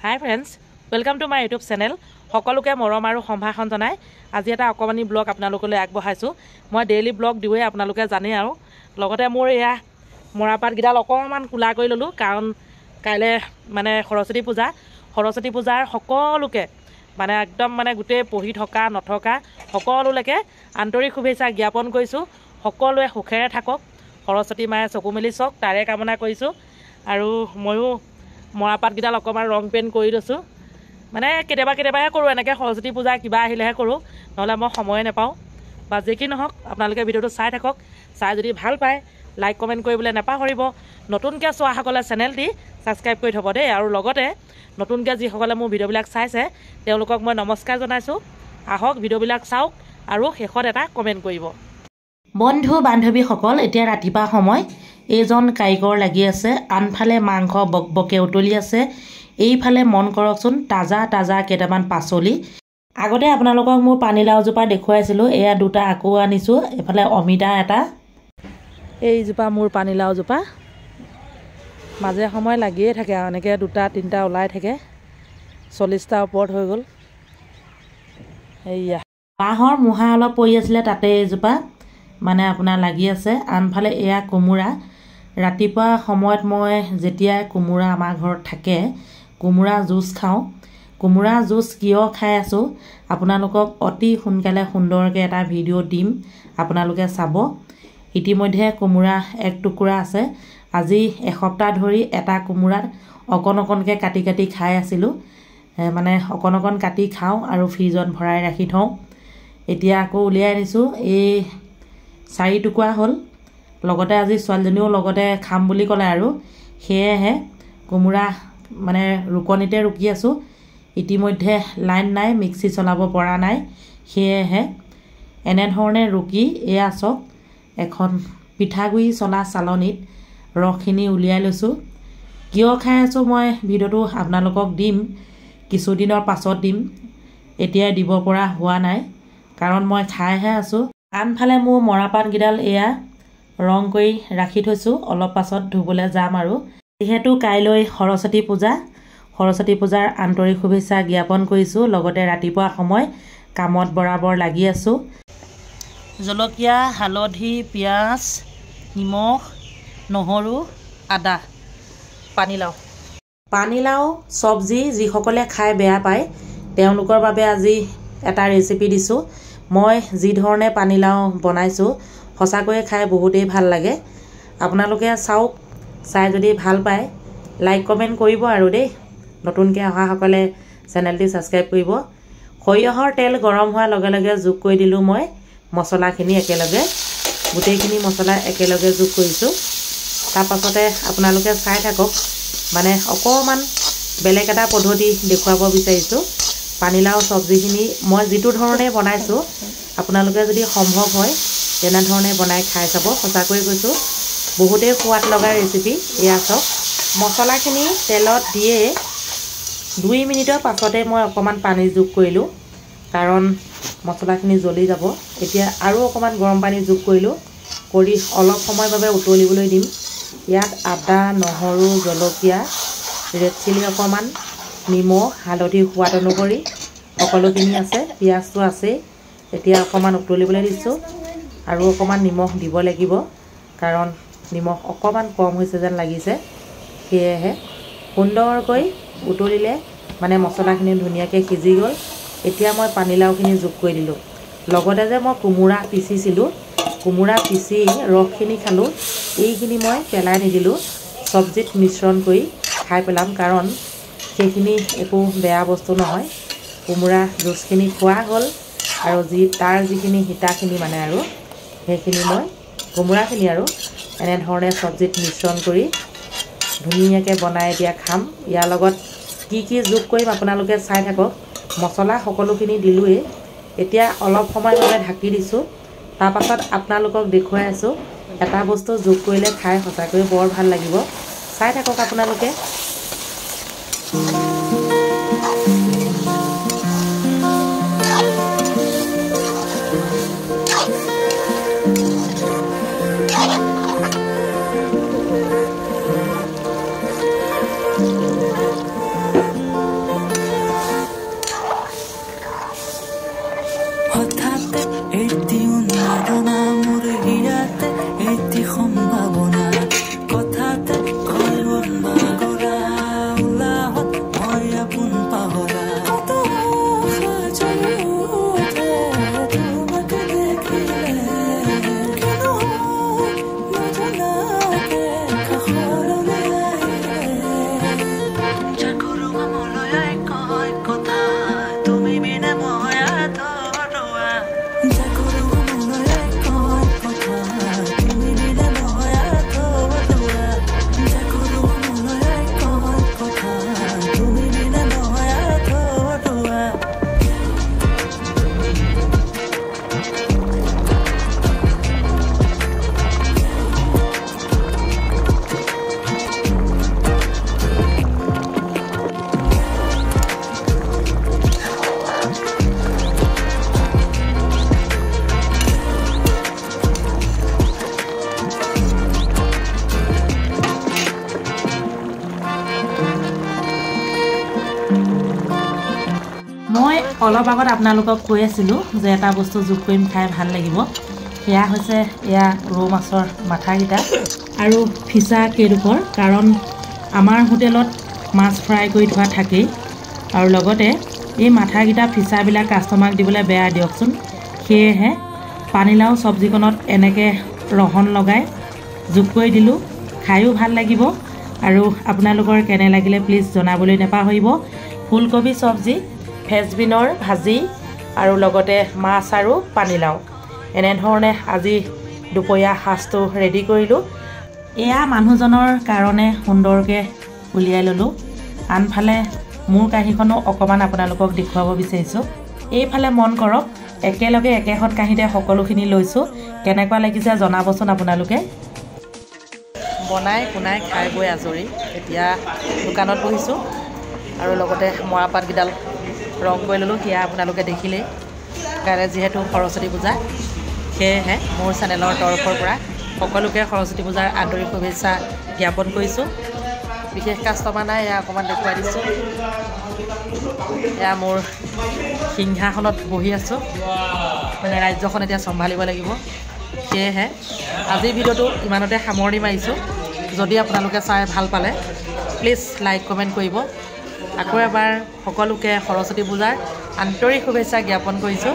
Hi friends, welcome to my YouTube channel. সকলোকে মৰম আৰু সম্ভাষণ জনাই আজি এটা অকমানি ব্লগ আপোনালোকলৈ আগবঢ়াইছো। মই ডেইলি ব্লগ দিওয়ে আপোনালোকে জানে আৰু লগতে মোৰ এয়া মৰাপাত গিডাল অকমান কুলা কৰি ললো কাৰণ কাইলে মানে সৰস্বতী পূজাৰ সকলোকে মানে একদম মানে গুটে পঢ়ি থকা নথকা সকলোলৈকে আন্তৰিক শুভেচ্ছা জ্ঞাপন কৰিছো। সকলোৱে সুখেৰে থাকক, সৰস্বতী মায়ে চকু মেলি চক তাৰে কামনা কৰিছো। আৰু ময়ো মৰাপাত গিডাল অকমান ৰং পেইণ্ট কৰি লৈছো। মানে কেতিয়াবাহে কৰোঁ এনেকৈ সৰস্বতী পূজা কিবা আহিলেহে কৰোঁ, নহ'লে মই সময়ে নাপাওঁ। বা যি কি নহওক আপোনালোকে ভিডিঅ'টো চাই থাকক, চাই যদি ভাল পায় লাইক কমেণ্ট কৰিবলৈ নাপাহৰিব। নতুনকৈ চোৱাসকলে চেনেলটি ছাবস্ক্ৰাইব কৰি থ'ব দেই। আৰু লগতে নতুনকৈ যিসকলে মোৰ ভিডিঅ'বিলাক চাইছে তেওঁলোকক মই নমস্কাৰ জনাইছোঁ। আহক ভিডিঅ'বিলাক চাওক আৰু শেষত এটা কমেণ্ট কৰিব। বন্ধু বান্ধৱীসকল, এতিয়া ৰাতিপুৱা সময় এইজন কাৰিকৰ লাগি আছে, আনফালে মাংস বকবকে উতলি আছে, এইফালে মন কৰকচোন তাজা তাজা কেইটামান পাচলি। আগতে আপোনালোকক মোৰ পানীলাওজোপা দেখুৱাইছিলোঁ, এয়া দুটা আকৌ আনিছোঁ। এইফালে অমিতা এটা, এইজোপা মোৰ পানীলাওজোপা মাজে সময় লাগিয়ে থাকে আৰু এনেকৈ দুটা তিনিটা ওলাই থাকে, 40টা ওপৰত হৈ গ'ল। এইয়া বাঁহৰ মুঢ়া অলপ পৰি আছিলে, তাতে এইজোপা মানে আপোনাৰ লাগি আছে। আনফালে এয়া কোমোৰা। ৰাতিপুৱা সময়ত মই যেতিয়া কোমোৰা আমাৰ ঘৰত থাকে কোমোৰা জুচ খাওঁ। কোমোৰা জুচ কিয় খাই আছোঁ আপোনালোকক অতি সোনকালে সুন্দৰকৈ এটা ভিডিঅ' দিম, আপোনালোকে চাব। ইতিমধ্যে কোমোৰা এক টুকুৰা আছে। আজি এসপ্তাহ ধৰি এটা কোমোৰাত অকণকৈ কাটি কাটি খাই আছিলোঁ। মানে অকণ কাটি খাওঁ আৰু ফ্ৰিজত ভৰাই ৰাখি থওঁ। এতিয়া আকৌ উলিয়াই আনিছোঁ, এই 4 টুকুৰা হ'ল। লগতে আজি ছোৱালীজনীও লগতে খাম বুলি ক'লে আৰু সেয়েহে কোমোৰা মানে ৰুকনিতে ৰুকি আছোঁ। ইতিমধ্যে লাইন নাই, মিক্সি চলাব পৰা নাই, সেয়েহে এনেধৰণে ৰুকি এয়া চাওক এখন পিঠাগুড়ি চলা চালনীত ৰসখিনি উলিয়াই লৈছোঁ। কিয় খাই আছোঁ মই ভিডিঅ'টো আপোনালোকক দিম, কিছুদিনৰ পাছত দিম, এতিয়াই দিব পৰা হোৱা নাই কাৰণ মই খাইহে আছোঁ। আনফালে মোৰ মৰাপাতকেইডাল এয়া ৰং কৰি ৰাখি থৈছোঁ, অলপ পাছত ধুবলৈ যাম। আৰু যিহেতু কাইলৈ সৰস্বতী পূজাৰ আন্তৰিক শুভেচ্ছা জ্ঞাপন কৰিছোঁ। লগতে ৰাতিপুৱা সময় কামত বৰাবৰ লাগি আছোঁ। জলকীয়া, হালধি, পিঁয়াজ, নিমখ, নহৰু, আদা, পানীলাও চব্জি যিসকলে খাই বেয়া পায় তেওঁলোকৰ বাবে আজি এটা ৰেচিপি দিছোঁ। মই যি ধৰণে পানীলাও বনাইছোঁ সঁচাকৈয়ে খাই বহুতেই ভাল লাগে। আপোনালোকে চাওক, চাই যদি ভাল পায় লাইক কমেণ্ট কৰিব আৰু দেই। নতুনকৈ অহাসকলে চেনেলটি ছাবস্ক্ৰাইব কৰিব। সৰিয়হৰ তেল গৰম হোৱাৰ লগে লগে যোগ কৰি দিলোঁ মই মছলাখিনি একেলগে, গোটেইখিনি মছলা একেলগে যোগ কৰিছোঁ। তাৰপাছতে আপোনালোকে চাই থাকক, মানে অকণমান বেলেগ এটা পদ্ধতি দেখুৱাব বিচাৰিছোঁ। পানীলাও চব্জিখিনি মই যিটো ধৰণে বনাইছোঁ আপোনালোকে যদি সম্ভৱ হয় তেনেধৰণে বনাই খাই চাব, সঁচাকৈ কৈছোঁ বহুতেই সোৱাদ লগা ৰেচিপি। এয়া চাওক, মছলাখিনি তেলত দিয়ে 2 মিনিটৰ পাছতে মই অকণমান পানী যোগ কৰিলোঁ কাৰণ মছলাখিনি জ্বলি যাব। এতিয়া আৰু অকণমান গৰম পানী যোগ কৰিলোঁ, কৰি অলপ সময়ৰ বাবে উতলিবলৈ দিম। ইয়াত আদা, নহৰু, জলকীয়া, ৰেড চিলি অকণমান, নিমখ, হালধি সোৱাদ অনুসৰি সকলোখিনি আছে, পিঁয়াজটো আছেই। এতিয়া অকণমান উতলিবলৈ দিছোঁ আৰু অকণমান নিমখ দিব লাগিব কাৰণ নিমখ অকণমান কম হৈছে যেন লাগিছে। সেয়েহে সুন্দৰকৈ উতলিলে মানে মছলাখিনি ধুনীয়াকৈ সিজি গ'ল। এতিয়া মই পানীলাওখিনি যোগ কৰি দিলোঁ। লগতে যে মই কোমোৰা পিচিছিলোঁ, কোমোৰা পিচি ৰসখিনি খালোঁ, এইখিনি মই পেলাই নিদিলোঁ, চব্জিত মিশ্ৰণ কৰি খাই পেলাম কাৰণ সেইখিনি একো বেয়া বস্তু নহয়। কোমোৰা জুচখিনি খোৱা হ'ল আৰু তাৰ যিখিনি হিতাখিনি মানে আৰু সেইখিনি মই কোমোৰাখিনি আৰু এনেধৰণে চব্জিত মিশ্ৰণ কৰি ধুনীয়াকৈ বনাই এতিয়া খাম। ইয়াৰ লগত কি কি যোগ কৰিম আপোনালোকে চাই থাকক। মছলা সকলোখিনি দিলোঁৱেই। এতিয়া অলপ সময়ৰ বাবে ঢাকি দিছোঁ, তাৰপাছত আপোনালোকক দেখুৱাই আছোঁ এটা বস্তু যোগ কৰিলে খাই সঁচাকৈ বৰ ভাল লাগিব। চাই থাকক আপোনালোকে। মই অলপ আগত আপোনালোকক কৈ আছিলোঁ যে এটা বস্তু যোগ কৰিম খাই ভাল লাগিব সেয়া হৈছে এয়া ৰৌ মাছৰ মাথাকেইটা আৰু ফিছা কেইডোখৰ কাৰণ আমাৰ হোটেলত মাছ ফ্ৰাই কৰি থোৱা থাকেই আৰু লগতে এই মাথাকেইটা ফিছাবিলাক কাষ্টমাৰক দিবলৈ বেয়া দিয়কচোন সেয়েহে পানীলাও চব্জিখনত এনেকৈ ৰহন লগাই যোগ কৰি দিলোঁ খায়ো ভাল লাগিব আৰু আপোনালোকৰ কেনে লাগিলে প্লিজ জনাবলৈ নাপাহৰিব ফুলকবি চব্জি ফ্ৰেঞ্চবিনৰ ভাজি আৰু লগতে মাছ আৰু পানীলাও এনেধৰণে আজি দুপৰীয়া সাজটো ৰেডি কৰিলোঁ এয়া মানুহজনৰ কাৰণে সুন্দৰকৈ উলিয়াই ল'লোঁ আনফালে মোৰ কাঁহীখনো অকণমান আপোনালোকক দেখুৱাব বিচাৰিছোঁ এইফালে মন কৰক একেলগে একেখন কাঁহীতে সকলোখিনি লৈছোঁ কেনেকুৱা লাগিছে জনাবচোন আপোনালোকে বনাই কোনাই খাই বৈ আজৰি এতিয়া দোকানত বহিছোঁ আৰু লগতে মৰাপাতকেইডাল ৰং কৰি ল'লোঁ সেয়া আপোনালোকে দেখিলেই কাইলৈ যিহেতু সৰস্বতী পূজা সেয়েহে মোৰ চেনেলৰ তৰফৰ পৰা সকলোকে সৰস্বতী পূজাৰ আন্তৰিক শুভেচ্ছা জ্ঞাপন কৰিছোঁ বিশেষ কাষ্টমাৰ নাই এয়া অকণমান দেখুৱাই দিছোঁ এয়া মোৰ সিংহাসনত বহি আছোঁ মানে ৰাজ্যখন এতিয়া চম্ভালিব লাগিব সেয়েহে আজিৰ ভিডিঅ'টো ইমানতে সামৰণি মাৰিছোঁ যদি আপোনালোকে চাই ভাল পালে প্লিজ লাইক কমেণ্ট কৰিব আকৌ এবাৰ সকলোকে সৰস্বতী পূজাৰ আন্তৰিক শুভেচ্ছা জ্ঞাপন কৰিছোঁ